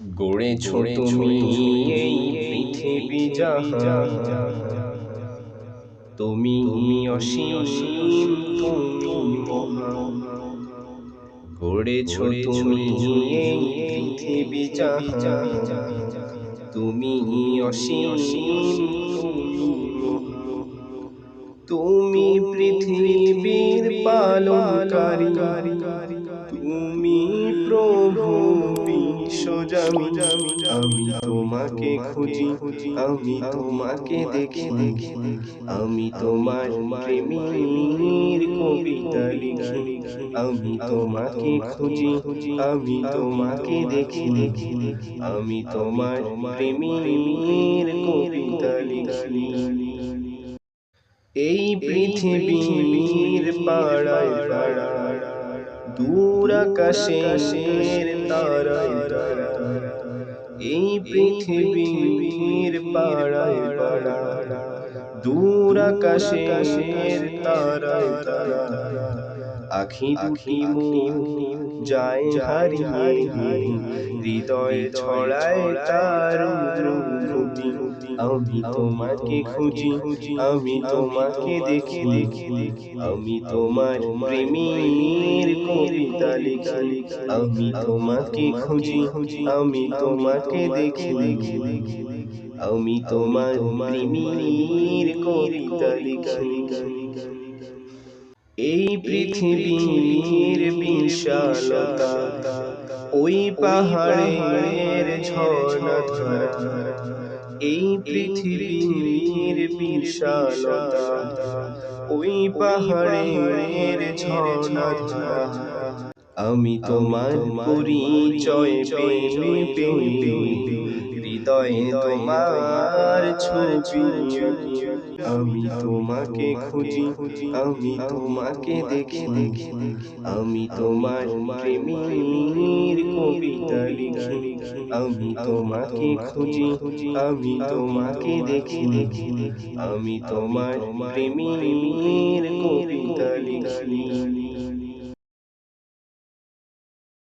গড়েছ তুমি এই পৃথিবী জাহান, তুমি অসীম, তুমি মহান। গড়েছ তুমি এই পৃথিবী জাহান, তুমি অসীম, তুমি মহান। তুমি পৃথিবীর পালনকারী, তুমি প্রভু বিশ্বজনীন। আমি তোমাকে খুঁজি, আমি তোমাকে দেখি, আমি তোমার প্রেমের কবিতা লিখি। আমি তোমাকে খুঁজি, আমি তোমাকে দেখি, আমি তোমার প্রেমের কবিতা লিখি। এই পৃথিবীর পাড়ায় পাড়ায়, দূর আকাশের তারায় তারায়, এই পৃথিবীর পাড়ায় পাড়ায়, দূর আকাশের তারায় তারায়, আখি দুটি মুখ যায় হারিয়ে, হৃদয়ে ছড়ায় তার অনুভূতি। আমি তোমাকে খুঁজি, আমি তোমাকে দেখি, আমি তোমার প্রেমের কবিতা লিখি। আমি তোমাকে খুঁজি, আমি তোমাকে দেখি, আমি তোমার প্রেমের কবিতা লিখি। এই পৃথিবীর বিশালতা, ওই পাহাড়ের ঝর্ণা ধারা। এই পৃথিবীর বিশালতা, ওই পাহাড়ের ঝর্ণা ধারা। আমি তোমার পরিচয় পেয়ে পেয়ে, হৃদয়ে তোমার ছবি আঁকি। আমি তোমাকে খুঁজি, আমি তোমাকে দেখি, আমি তোমার প্রেমের কবিতা লিখি। আমি তোমাকে খুঁজি, আমি তোমাকে দেখি, আমি তোমার প্রেমের কবিতা লিখি।